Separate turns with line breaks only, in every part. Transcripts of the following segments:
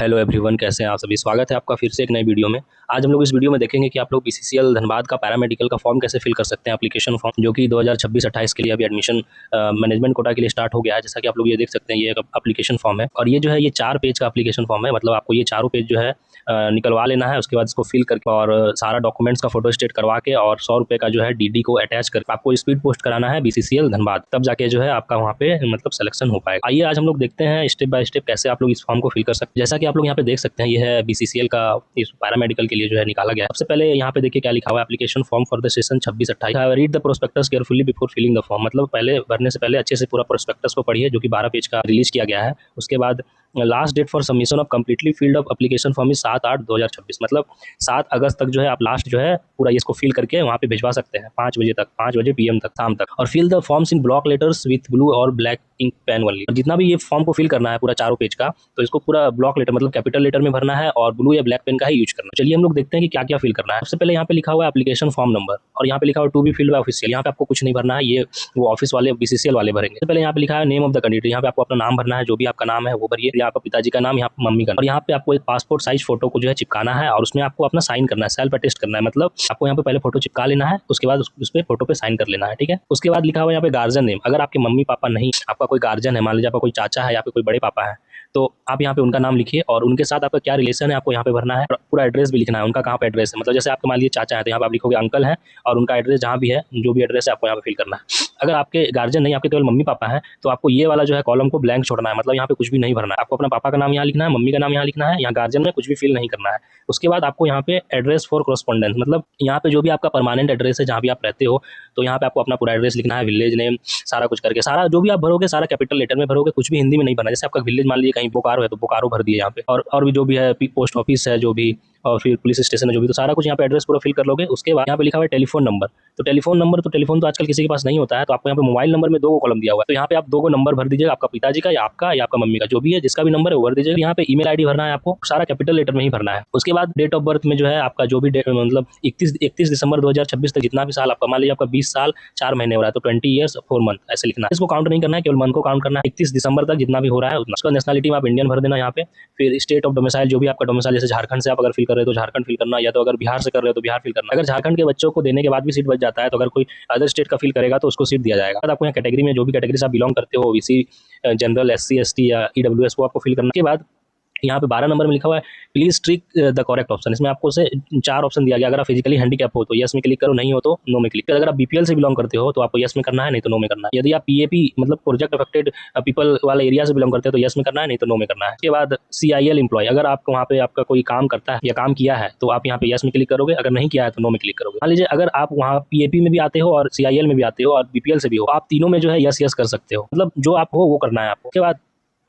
Hello everyone, कैसे हैं आप सभी। स्वागत है आपका फिर से एक नई वीडियो में। आज हम लोग इस वीडियो में देखेंगे कि आप लोग बीसीसीएल धनबाद का पैरामेडिकल का फॉर्म कैसे फिल कर सकते हैं, एप्लीकेशन फॉर्म जो कि 2026-28 के लिए अभी एडमिशन मैनेजमेंट कोटा के लिए स्टार्ट हो गया है। जैसा कि आप लोग ये देख सकते हैं, ये एक एप्लीकेशन फॉर्म है और ये जो है ये 4 पेज का एप्लीकेशन फॉर्म है। मतलब आपको ये चारों पेज जो है निकलवा लेना है, उसके बाद इसको फिल करके और सारा डॉक्यूमेंट्स का फोटो स्टेट करवा के और 100 रुपये का जो है डीडी को अटैच करके आपको स्पीड पोस्ट कराना है बीसीसीएल धनबाद, तब जाके जो है आपका वहाँ पे मतलब सिलेक्शन हो पाएगा। आइए आज हम लोग देखते हैं स्टेप बाय स्टेप कैसे आप लोग इस फॉर्म को फिल कर सकते हैं। जैसा कि आप लोग यहाँ पे देख सकते हैं, ये है बीसीसीएल का इस पैरामेडिकल के लिए जो है निकाला गया है। सबसे पहले यहाँ पे देखिए क्या लिखा हुआ है, application form for the session 26-28। Read the prospectus carefully before filling the form. मतलब पहले भरने से पहले अच्छे से पूरा प्रोस्पेक्टस को पढ़िए, जो कि 12 पेज का रिलीज किया गया है। उसके बाद last date for submission of completely filled up application form is 7/8/2026। मतलब 7 अगस्त तक जो है आप लास्ट जो है पूरा इसको फिल करके वहाँ पे भिजवा सकते हैं 5 बजे तक, 5 बजे PM तक, शाम तक। और fill the forms in block letters with blue और ब्लैक इंक पेन ओनली। जितना भी ये फॉर्म को फिल करना है पूरा चारों पेज का, तो इसको पूरा ब्लॉक लेटर मतलब कैपिटल लेटर में भरना है और ब्लू या ब्लैक पेन का ही यूज करना है। चलिए हम लोग देखते हैं कि क्या क्या फिल करना है। सबसे पहले यहाँ पे लिखा हुआ है एप्लीकेशन फॉर्म नंबर और यहाँ पे लिखा हुआ to be filled by official. यहाँ पे आपको कुछ नहीं भरना है, ये वो ऑफिस वाले बीसीसीएल वाले भरेंगे। सबसे पहले यहाँ पे लिखा है नेम ऑफ द कैंडिडेट। यहाँ पे आपको अपना नाम भरना है, जो भी आपका नाम है वो भरिए। यहाँ पे पिताजी का नाम, यहाँ पे मम्मी का। और यहाँ पे आपको एक पासपोर्ट साइज फोटो को जो है चिपकाना है और उसमें आपको अपना साइन करना है, सेल्फ अटेस्ट करना है। मतलब आपको यहाँ पे पहले फोटो चिपका लेना है, उसके बाद उस पे फोटो पे साइन कर लेना है, ठीक है। उसके बाद लिखा हुआ यहाँ पे गार्जियन नेम। अगर आपके मम्मी पापा नहीं, आपका कोई गार्जियन है, मान लीजिए आपका कोई चाचा है या फिर कोई बड़े पापा है, तो आप यहाँ पे उनका नाम लिखिए और उनके साथ आपका क्या रिलेशन है आपको यहाँ पे भरना है। पूरा एड्रेस भी लिखना है, उनका कहाँ पे एड्रेस है। मतलब जैसे आपके मान लीजिए चाचा है तो यहाँ पे आप लिखोगे अंकल है और उनका एड्रेस जहाँ भी है, जो भी एड्रेस है आपको यहाँ पे फिल करना है। अगर आपके गार्जियन नहीं, आपके केवल मम्मी पापा है, तो आपको ये वाला जो है कॉलम को ब्लैंक छोड़ना है। मतलब यहाँ पे कुछ भी नहीं भरना है, आपको अपना पापा का नाम यहाँ लिखना है, मम्मी का नाम यहाँ लिखना है, यहाँ गार्जियन में कुछ भी फिल नहीं करना है। उसके बाद आपको यहाँ पे एड्रेस फॉर कॉरेस्पॉन्डेंस, मतलब यहाँ पे जो भी आपका परमानेंट एड्रेस है जहाँ भी आप रहते हो, तो यहाँ पे आपको अपना पूरा एड्रेस लिखना है, विलेज नेम, सारा कुछ करके। सारा जो भी आप भरोगे सारा कैपिटल लेटर में भरोगे, कुछ भी हिंदी में नहीं भरना। जैसे आपका विलेज मान लीजिए कहीं बोकारो है तो बोकारो भर दिए यहाँ पे, और भी जो भी है, पोस्ट ऑफिस है जो भी, और फिर पुलिस स्टेशन है जो भी, तो सारा कुछ यहाँ पे एड्रेस पूरा फिल कर लोगे। उसके बाद यहाँ पे लिखा हुआ है टेलीफोन नंबर। तो टेलीफोन तो आजकल किसी के पास नहीं होता है, तो आपको यहाँ पे मोबाइल नंबर में 2 कॉलम दिया हुआ है, तो यहाँ पे आप 2 नंबर भर दीजिएगा, आपका पिताजी का या आपका मम्मी का, जो भी है जिसका भी नंबर है वो भर दीजिएगा। यहाँ पे ईमेल आईडी भरना है, आपको सारा कैपिटल लेटर में ही भरना है। उसके बाद डेट ऑफ बर्थ में जो है आपका जो भी डेट, मतलब 31 दिसंबर 2026 तक जितना भी साल आपका, मान लीजिए आपका 20 साल 4 महीने हो रहा है, तो 20 ईयर्स 4 मंथ ऐसे लिखना है। इसको काउंट नहीं करना है, केवल मंथ को काउंट करना है। 31 दिसंबर तक जितना भी हो रहा है उतना। उसका नेशनलिटी में आप इंडियन भर देना यहाँ पे। फिर स्टेट ऑफ डोमिसाइल, जो भी आपका डोमिसाइल, जैसे झारखंड से आप अगर फिल कर रहे हो तो झारखंड फिल करना, या तो अगर बिहार से कर रहे हो तो बिहार फिल करना। अगर झारखंड के बच्चों को देने के बाद भी सीट बच जाता है, तो अगर कोई अदर स्टेट का फिल करेगा तो उसको सीट दिया जाएगा। आपको यहाँ कैटेगरी में जो भी कैटेगरी से आप बिलोंग करते हो, ओबीसी, जनरल, SC ST या EWS, वो आपको फिल करने के बाद यहाँ पे 12 नंबर में लिखा हुआ है please trick the correct option. इसमें आपको से 4 ऑप्शन दिया गया। अगर आप फिजिकली हैंडीकैप हो तो यस में क्लिक करो, नहीं हो तो नो में क्लिक करो। अगर आप BPL से बिलोंग करते हो तो आपको यस में करना है, नहीं तो नो में करना है। यदि आप PAP मतलब प्रोजेक्ट अफेक्टेड पीपल वाले एरिया से बिलोंग करते हो तो यस में करना है, नहीं तो नो में करना है। उसके बाद CIL एम्प्लॉय, अगर आप वहाँ पे आपका कोई काम करता है या काम किया है तो आप यहाँ पे यस में क्लिक करोगे, अगर नहीं किया है तो नो में क्लिक करोगे। मान लीजिए अगर आप वहाँ PAP में भी आते हो और CIL में भी आते हो और BPL से भी हो, आप तीनों में जो है यस कर सकते हो। मतलब जो आप हो वो करना है आपको। उसके बाद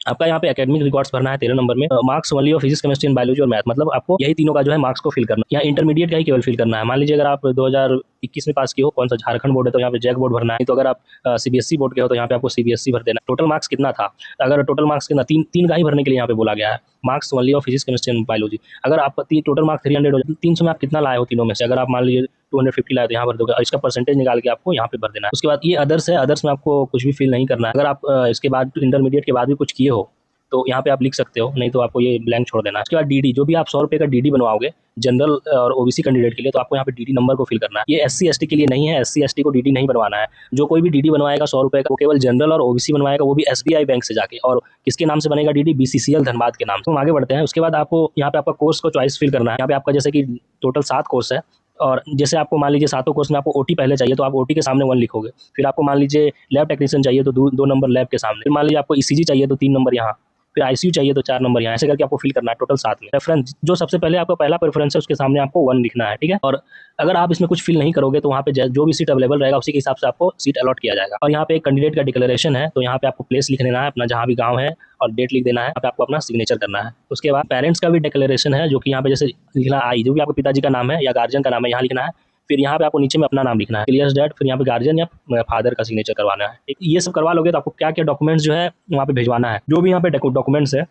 आपका यहाँ पे एकेडमिक रिकॉर्ड्स भरना है 13 नंबर में। Marks only of physics, chemistry and biology और मैथ, मतलब आपको यही तीनों का जो है मार्क्स को फिल करना है। यहाँ इंटरमीडिएट का ही केवल फिल करना है। मान लीजिए अगर आप 2021 में पास किए हो, कौन सा झारखंड बोर्ड है तो यहाँ पे जैक बोर्ड भरना है। तो अगर आप CBSE बोर्ड के हो तो यहाँ पे आपको CBSE भर देना। टोटल मार्क्स कितना था, अगर टोटल मार्क्स कितना, तीन का ही भरने के लिए यहाँ पे बोला गया है। Marks only of physics, chemistry and biology. अगर आप टोटल मार्क्स 300 हो, 300 में आप कितना लाए हो तीनों में से, अगर आप मान लीजिए 250 लाए तो यहाँ भर दोगे और इसका परसेंटेज निकाल के आपको यहाँ पे भर देना है। उसके बाद ये अदर्स है, अदर्स में आपको कुछ भी फिल नहीं करना है। अगर आप इसके बाद इंटरमीडिएट के बाद भी कुछ किए हो तो यहाँ पे आप लिख सकते हो, नहीं तो आपको ये ब्लैंक छोड़ देना है। उसके बाद DD, जो भी आप 100 रुपये का DD बनवाओगे जनरल और OBC कैंडिडेट के लिए, तो आपको यहाँ पे DD नंबर को फिल करना है। ये SC ST के लिए नहीं है, SC ST को DD नहीं बनवाना है। जो कोई भी DD बनवाएगा 100 रुपये का, वो केवल जनरल और OBC बनवाएगा, वो भी SBI बैंक से जाके। और किसके नाम से बनेगा DD, BCCL धनबाद के नाम से। तो हम आगे बढ़ते हैं। उसके बाद आपको यहाँ पे आपका कोर्स को चॉइस फिल करना है। यहाँ पे आपका जैसे कि टोटल 7 कोर्स है और जैसे आपको मान लीजिए 7 कोर्स में आपको OT पहले चाहिए तो आप OT के सामने 1 लिखोगे। फिर आपको मान लीजिए लैब टेक्नीशियन चाहिए तो 2 नंबर लैब के सामने। फिर मान लीजिए आपको ECG चाहिए तो 3 नंबर यहाँ, फिर ICU चाहिए तो 4 नंबर यहाँ, ऐसे करके आपको फिल करना है टोटल 7 में। रेफरेंस, जो सबसे पहले आपका पहला प्रेफरेंस है उसके सामने आपको 1 लिखना है, ठीक है। और अगर आप इसमें कुछ फिल नहीं करोगे तो वहाँ पे जो भी सीट अवेलेबल रहेगा उसी के हिसाब से आपको सीट अलॉट किया जाएगा। और यहाँ पे एक कैंडिडेट का डिक्लेरेशन है, तो यहाँ पे आपको प्लेस लिख देना है अपना, जहाँ भी गाँव है, और डेट लिख देना है। यहाँ पे आपको अपना सिग्नेचर करना है। उसके बाद पेरेंट्स का भी डिक्लेरेशन है, जो कि यहाँ पे जैसे लिखना आई, जो भी आपके पिताजी का नाम है या गार्जियन का नाम है यहाँ लिखना है। फिर यहाँ पे आपको नीचे में अपना नाम लिखना है, क्लियर डेट, फिर यहाँ पे गार्जियन या फादर का सिग्नेचर करवाना है। ये सब करवा लोगे तो आपको क्या क्या डॉक्यूमेंट्स जो है वहाँ पे भिजवाना है। जो भी यहाँ पे डॉक्यूमेंट्स है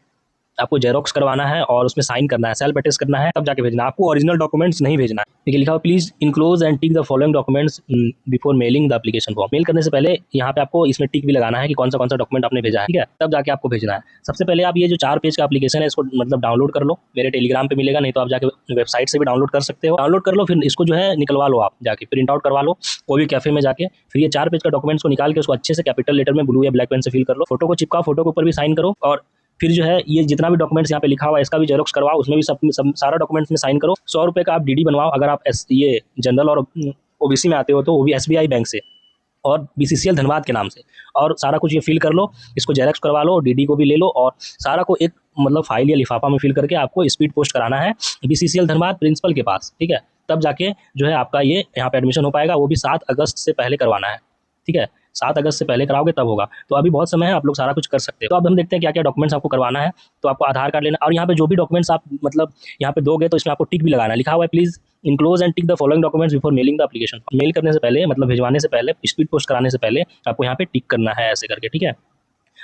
आपको जेरोक्स करवाना है और उसमें साइन करना है, सेल्फ अटेस्ट करना है, तब जाके भेजना है। आपको ओरिजिनल डॉक्यूमेंट्स नहीं भेजना है। देखिए लिखा हुआ please enclose and tick the following documents before mailing the application form. Mail करने से पहले यहाँ पे आपको इसमें टिक भी लगाना है कि कौन सा डॉक्यूमेंट आपने भेजा है, ठीक है, तब जाके आपको भेजना है। सबसे पहले आप ये जो 4 पेज का एप्लीकेशन है इसको मतलब डाउनलोड कर लो, मेरे टेलीग्राम पे मिलेगा, नहीं तो आप जाके वेबसाइट से भी डाउनलोड कर सकते हो। डाउनलोड कर लो, फिर इसको जो है निकलवा लो, आप जाके प्रिंट आउट करवा लो कोई भी कैफे में जाके। फिर ये 4 पेज का डॉक्यूमेंट्स को निकाल के उसको अच्छे से कैपिटल लेटर में ब्लू या ब्लैक पेन से फिल कर लो, फोटो को चिपकाओ, फोटो के ऊपर भी साइन करो, और फिर जो है ये जितना भी डॉक्यूमेंट्स यहाँ पे लिखा हुआ है इसका भी जेरोक्स करवाओ, उसमें भी सब सारा डॉक्यूमेंट्स में साइन करो। 100 रुपये का आप डीडी बनवाओ, अगर आप ये जनरल और ओबीसी में आते हो तो वो भी एसबीआई बैंक से और बीसीसीएल धनबाद के नाम से, और सारा कुछ ये फिल कर लो, इसको जेरोक्स करवा लो, डीडी को भी ले लो, और सारा को एक मतलब फाइल या लिफाफा में फिल करके आपको स्पीड पोस्ट कराना है बीसीसीएल धनबाद प्रिंसिपल के पास, ठीक है, तब जाके जो है आपका ये यहाँ पे एडमिशन हो पाएगा। वो भी 7 अगस्त से पहले करवाना है, ठीक है, 7 अगस्त से पहले कराओगे तब होगा। तो अभी बहुत समय है, आप लोग सारा कुछ कर सकते हो। तो अब हम देखते हैं क्या क्या डॉक्यूमेंट्स आपको करवाना है। तो आपको आधार कार्ड लेना, और यहाँ पे जो भी डॉक्यूमेंट्स आप मतलब यहाँ पे दोगे तो इसमें आपको टिक भी लगाना है। लिखा हुआ है please enclose and tick the following documents before mailing the application. Mail करने से पहले मतलब भिजवाने से पहले, स्पीड पोस्ट कराने से पहले आपको यहाँ पे टिक करना है ऐसे करके, ठीक है।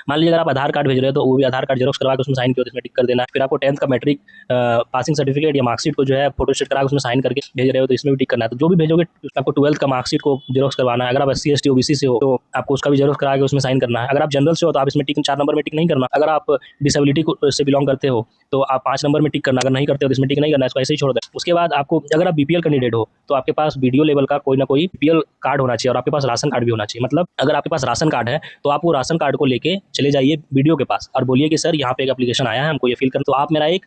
मान लीजिए अगर आप आधार कार्ड भेज रहे हो तो वो भी आधार कार्ड जेरोक्स करवा के उसमें साइन किया तो इसमें टिक कर देना है। फिर आपको 10th का मैट्रिक पासिंग सर्टिफिकेट या मार्कशीट को जो है फोटोस्टेट करा के उसमें साइन करके भेज रहे हो तो इसमें भी टिक करना है। तो जो भी भेजोगे आपको 12th का मार्कशीट को जेरोक्स करवाना है। अगर आप SC ST OBC से हो तो आपको उसका भी जेरोक्स करा के उसमें साइन करना है। अगर आप जनरल से हो तो आप इसमें टिक 4 नंबर में टिक नहीं करना। अगर आप डिसेबिलिटी से बिलोंग करते हो तो आप 5 नंबर में टिक करना, अगर नहीं करते हो तो इसमें टिक नहीं करना, इसको ऐसे ही छोड़ दें। उसके बाद आपको अगर आप BPL कैंडिडेट हो तो आपके पास वीडियो लेवल का कोई ना कोई BPL कार्ड होना चाहिए, और आपके पास राशन कार्ड भी होना चाहिए। मतलब अगर आपके पास राशन कार्ड है तो आप वो राशन कार्ड को लेके चले जाइए वीडियो के पास और बोलिए कि सर यहाँ पे एक एप्लीकेशन आया है, हमको ये फिल करना, तो आप मेरा एक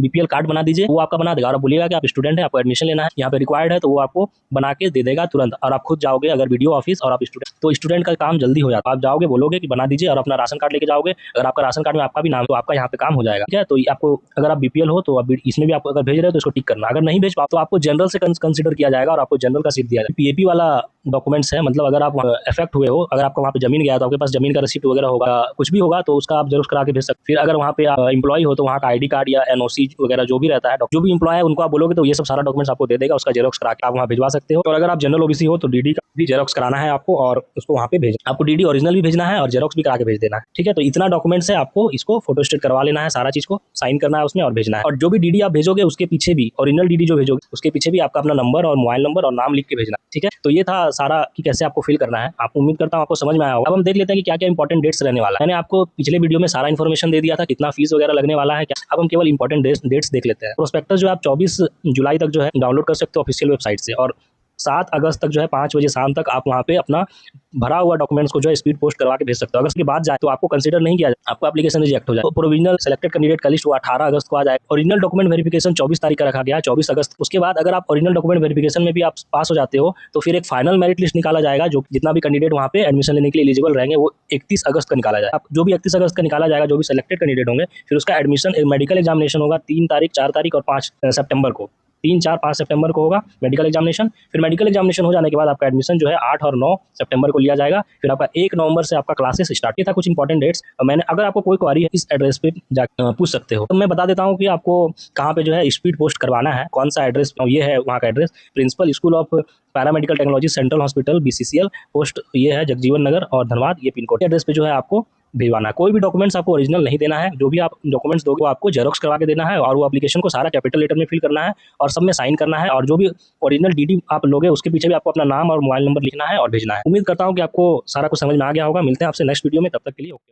BPL कार्ड बना दीजिए, वो आपका बना देगा। और आप बोलिएगा कि आप स्टूडेंट है, आपको एडमिशन लेना है, यहाँ पे रिक्वायर्ड है, तो वो आपको बना के दे देगा तुरंत। और आप खुद जाओगे अगर वीडियो ऑफिस और आप स्टूडेंट, तो स्टूडेंट का काम जल्दी हो जाता है। आप जाओगे बोलोगे कि बना दीजिए और अपना राशन कार्ड लेके जाओगे। अगर आपका राशन कार्ड में आपका भी नाम तो आपका यहाँ पे काम हो जाएगा, ठीक है। तो आपको अगर आप BPL हो तो इसमें भी आपको अगर भेज रहे हो तो इसको टिक करना। अगर नहीं भेज पाओ तो आपको जनरल से कंसिडर किया जाएगा और आपको जनरल का सीट दिया जाएगा। PAP वाला डॉक्यूमेंट्स है, मतलब अगर आप इफेक्ट हुए हो, अगर आपको वहाँ पे जमीन गया तो आपके पास जमीन का रिसिप्ट वगैरह होगा, कुछ भी होगा तो उसका आप जरूर करा के भेज सकते। फिर अगर वहाँ पे एम्प्लॉय हो तो वहाँ का ID कार्ड या NOC वगैरह जो भी रहता है, जो भी एम्प्लॉय है उनको आप बोलोगे तो ये सब सारा डॉक्यूमेंट्स आपको दे देगा, उसका जेरोक्स करा के आप वहाँ भिजवा सकते हो। और अगर आप जनरल OBC हो तो DD का भी जेरोक्स कराना है आपको और उसको वहाँ पे भेजना। आपको DD ओरिजिनल भी भेजना है और जेरोक्स भी करा के भेज देना है, ठीक है। तो इतना डॉक्यूमेंट्स है, आपको इसको फोटोस्टेट करवा लेना है, सारा चीज को साइन करना है उसमें और भेजना है। और जो भी DD आप भेजोगे उसके पीछे भी ओरिजिनल DD जो भेजोगे उसके पीछे भी आपका अपना नंबर और मोबाइल नंबर और नाम लिख के भेजना, ठीक है। तो ये था सारा कि कैसे आपको फिल करना है। आप उम्मीद करता हूँ आपको समझ में आया होगा। अब हम देख लेते हैं कि क्या क्या इंपॉर्टेंट डेट्स रहने वाला है। मैंने आपको पिछले वीडियो में सारा इन्फॉर्मेशन दे दिया था, कितना फीस वगैरह लगने वाला है क्या। अब हम केवल इंपॉर्टेंट डेट्स देख लेते हैं। प्रोस्पेक्टस जो आप 24 जुलाई तक जो है डाउनलोड कर सकते हो ऑफिशियल वेबसाइट से, और 7 अगस्त तक जो है 5 बजे शाम तक आप वहाँ पे अपना भरा हुआ डॉक्यूमेंट्स को जो है स्पीड पोस्ट करवा के भेज सकते हो। अगर उसके बाद जाए तो आपको कंसीडर नहीं किया जाए, आपको एप्लीकेशन रिजेक्ट हो जाए। तो प्रोविजनल सेलेक्टेड कैंडिडेट का लिस्ट वो 18 अगस्त को आ जाए। ओरिजिनल डॉक्यूमेंट वेरिफिकेशन 24 तारीख का रखा गया है, 24 अगस्त। उसके बाद अगर आप ओरिजिनल डॉक्यूमेंट वेरिफिकेशन में भी आप पास हो जाते हो तो फिर एक फाइनल मेरिट लिस्ट निकाला जाएगा, जो जितना भी कैंडिडेट वहाँ पे एडमिशन लेने के लिए एलिजिबल रहेंगे वो 31 अगस्त का निकाला जाएगा। जो भी 31 अगस्त का निकाला जाएगा, जो भी सेलेक्टेड कैंडिडेट होंगे, फिर उसका एडमिशन एक मेडिकल एग्जामिनेशन होगा 3 तारीख, 4 तारीख और 5 सितंबर को। 3, 4, 5 सितंबर को होगा मेडिकल एग्जामिनेशन। फिर मेडिकल एग्जामिनेशन हो जाने के बाद आपका एडमिशन जो है 8 और 9 सितंबर को लिया जाएगा। फिर आपका 1 नवंबर से आपका क्लासेस स्टार्ट। ये था कुछ इंपॉर्टेंट डेट्स। मैंने अगर आपको कोई क्वारी है इस एड्रेस पे पूछ सकते हो। तो मैं बता देता हूँ कि आपको कहाँ पे जो है स्पीड पोस्ट करवाना है, कौन सा एड्रेस। ये है वहाँ का address, principal school of paramedical technology central hospital BCCL, post ये है जगजीवन नगर और धनबाद, ये पिन कोड एड्रेस पे जो है आपको भिजवाना है। कोई भी डॉक्यूमेंट्स आपको ओरिजिनल नहीं देना है, जो भी आप डॉक्यूमेंट्स दोगे वो आपको जेरोक्स करवा के देना है और वो एप्लीकेशन को सारा कैपिटल लेटर में फिल करना है और सब में साइन करना है। और जो भी ओरिजिनल DD आप लोगे उसके पीछे भी आपको अपना नाम और मोबाइल नंबर लिखना है और भेजना है। उम्मीद करता हूँ कि आपको सारा कुछ समझ में आ गया होगा। मिलते हैं आपसे नेक्स्ट वीडियो में, तब तक के लिए ओके।